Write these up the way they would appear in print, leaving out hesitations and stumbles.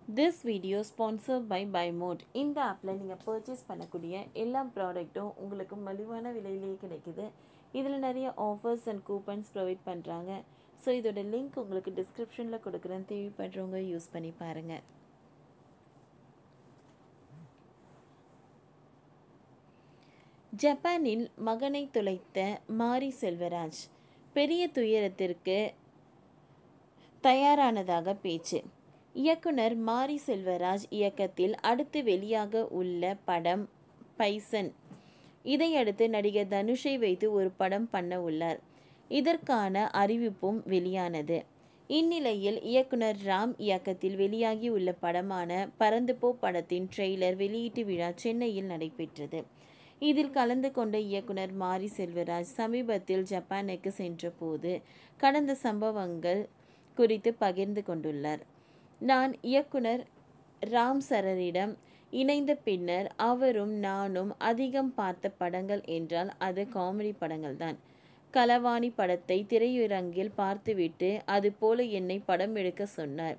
This video sponsored by BuyMode. இந்த ஆப்பில் நீங்கள் பர்ச்சேஸ் பண்ணக்கூடிய எல்லா ப்ராடக்ட்டும் உங்களுக்கு மலிவான விலையிலேயே கிடைக்குது. இதில் நிறைய ஆஃபர்ஸ் அண்ட் கூப்பன்ஸ் ப்ரொவைட் பண்ணுறாங்க. ஸோ இதோட லிங்க் உங்களுக்கு டிஸ்கிரிப்ஷனில் கொடுக்குறேன். தேவைப்படுறவங்க யூஸ் பண்ணி பாருங்கள். ஜப்பானில் மகனை தொலைத்த மாரி செல்வராஜ் பெரிய துயரத்திற்கு தயாரானதாக பேச்சு. இயக்குனர் மாரி செல்வராஜ் இயக்கத்தில் அடுத்து வெளியாக உள்ள படம் பைசன். இதையடுத்து நடிகர் தனுஷை வைத்து ஒரு படம் பண்ண உள்ளார். இதற்கான அறிவிப்பும் வெளியானது. இந்நிலையில் இயக்குனர் ராம் இயக்கத்தில் வெளியாகி உள்ள படமான பறந்துபோ படத்தின் ட்ரெய்லர் வெளியீட்டு விழா சென்னையில் நடைபெற்றது. இதில் கலந்து கொண்ட இயக்குனர் மாரி செல்வராஜ் சமீபத்தில் ஜப்பானுக்கு சென்றபோது கடந்த சம்பவங்கள் குறித்து பகிர்ந்து கொண்டுள்ளார். நான் இயக்குனர் ராம் சரரிடம் இணைந்த பின்னர் அவரும் நானும் அதிகம் பார்த்த படங்கள் என்றால் அது காமெடி படங்கள் தான். களவாணி படத்தை திரையரங்கில் பார்த்துவிட்டு அது போல என்னை படம் எடுக்க சொன்னார்.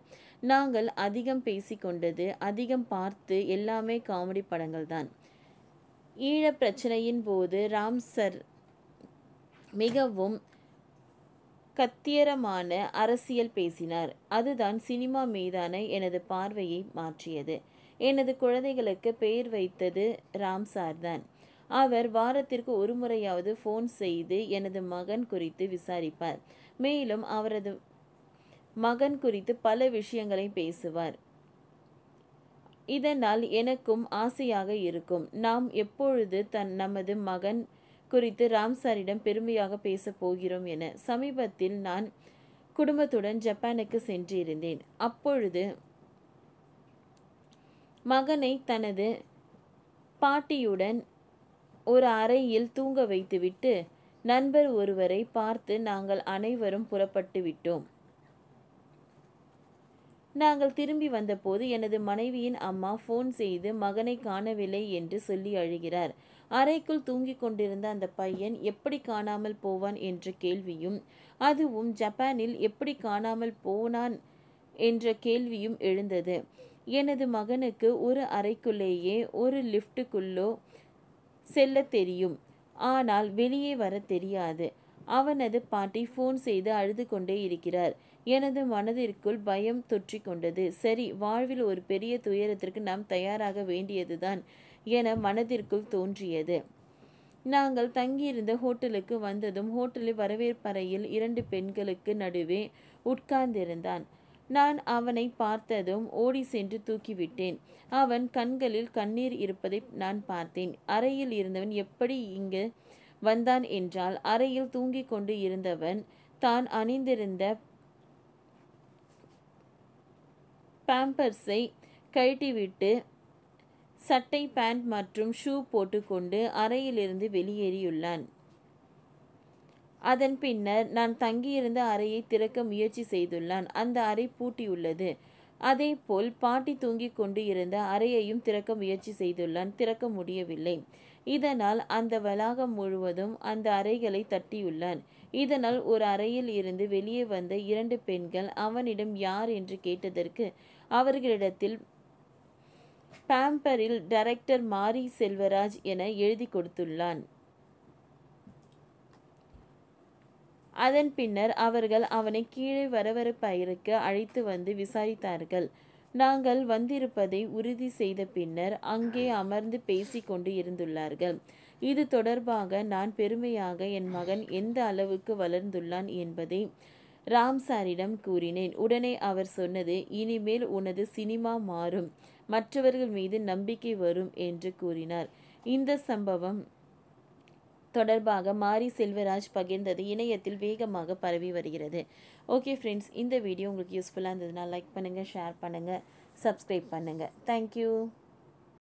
நாங்கள் அதிகம் பேசிக்கொண்டது, அதிகம் பார்த்து எல்லாமே காமெடி படங்கள் தான். ஈழ பிரச்சனையின் போது ராம் சர் மிகவும் கத்தியரமான அரசியல் பேசினார். அதுதான் சினிமா மீதான எனது பார்வையை மாற்றியது. எனது குழந்தைகளுக்கு பெயர் வைத்தது ராம் சார் தான். அவர் வாரத்திற்கு ஒரு முறையாவது ஃபோன் செய்து எனது மகன் குறித்து விசாரிப்பார். மேலும் அவரது மகன் குறித்து பல விஷயங்களை பேசுவார். இதனால் எனக்கும் ஆசையாக இருக்கும். நாம் எப்பொழுது நமது மகன் குறித்து ராம் சாரிடம் பெருமையாக பேசப் போகிறோம் என. சமீபத்தில் நான் குடும்பத்துடன் ஜப்பானுக்கு சென்றிருந்தேன். அப்பொழுது மகனை தனது பாட்டியுடன் ஒரு அறையில் தூங்க வைத்துவிட்டு நண்பர் ஒருவரை பார்த்து நாங்கள் அனைவரும் புறப்பட்டு விட்டோம். நாங்கள் திரும்பி வந்தபோது எனது மனைவியின் அம்மா ஃபோன் செய்து மகனை காணவில்லை என்று சொல்லி அழுகிறார். அறைக்குள் தூங்கிக் கொண்டிருந்த அந்த பையன் எப்படி காணாமல் போவான் என்ற கேள்வியும், அதுவும் ஜப்பானில் எப்படி காணாமல் போனான் என்ற கேள்வியும் எழுந்தது. எனது மகனுக்கு ஒரு அறைக்குள்ளேயே ஒரு லிஃப்ட்டுக்குள்ளோ செல்ல தெரியும், ஆனால் வெளியே வர தெரியாது. அவனது பாட்டி ஃபோன் செய்து அழுது கொண்டே இருக்கிறார். எனது மனதிற்குள் பயம் தொற்றிக் கொண்டது. சரி, வாழ்வில் ஒரு பெரிய துயரத்திற்கு நாம் தயாராக வேண்டியதுதான் என மனதிற்குள் தோன்றியது. நாங்கள் தங்கியிருந்த ஹோட்டலுக்கு வந்ததும் ஹோட்டலில் வரவேற்பறையில் 2 பெண்களுக்கு நடுவே உட்கார்ந்திருந்தான். நான் அவனை பார்த்ததும் ஓடி சென்று தூக்கிவிட்டேன். அவன் கண்களில் கண்ணீர் இருப்பதை நான் பார்த்தேன். அறையில் இருந்தவன் எப்படி இங்கு வந்தான் என்றால், அறையில் தூங்கிக் கொண்டு இருந்தவன் தான் அணிந்திருந்த பாம்பர்ஸை கழட்டிவிட்டு சட்டை, பேண்ட் மற்றும் ஷூ போட்டுக்கொண்டு அறையிலிருந்து வெளியேறியுள்ளான். அதன் பின்னர் நான் தங்கியிருந்த அறையை திறக்க முயற்சி செய்துள்ளான். அந்த அறை பூட்டியுள்ளது. அதேபோல் பாட்டி தூங்கிக் கொண்டு இருந்த அறையையும் திறக்க முயற்சி செய்துள்ளான். திறக்க முடியவில்லை. இதனால் அந்த வளாகம் முழுவதும் அந்த அறைகளை தட்டியுள்ளான். இதனால் ஒரு அறையில் இருந்து வெளியே வந்த 2 பெண்கள் அவனிடம் யார் என்று கேட்டதற்கு அவர்களிடத்தில் பாம்பரில் டைரக்டர் மாரி செல்வராஜ் என எழுதி கொடுத்துள்ளான். அதன் பின்னர் அவர்கள் அவனை கீழே வரவேற்பறைக்கு அழைத்து வந்து விசாரித்தார்கள். நாங்கள் வந்திருப்பதை உறுதி செய்த பின்னர் அங்கே அமர்ந்து பேசி கொண்டு இருந்துள்ளார்கள். இது தொடர்பாக நான் பெருமையாக என் மகன் எந்த அளவுக்கு வளர்ந்துள்ளான் என்பதை ராம் சாரிடம் கூறினேன். உடனே அவர் சொன்னது, இனிமேல் உனது சினிமா மாறும், மற்றவர்கள் மீது நம்பிக்கை வரும் என்று கூறினார். இந்த சம்பவம் தொடர்பாக மாரி செல்வராஜ் பகிர்ந்தது இணையத்தில் வேகமாக பரவி வருகிறது. ஓகே ஃப்ரெண்ட்ஸ், இந்த வீடியோ உங்களுக்கு யூஸ்ஃபுல்லாக இருந்ததுன்னா லைக் பண்ணுங்கள், ஷேர் பண்ணுங்கள், சப்ஸ்கிரைப் பண்ணுங்கள். தேங்க்யூ.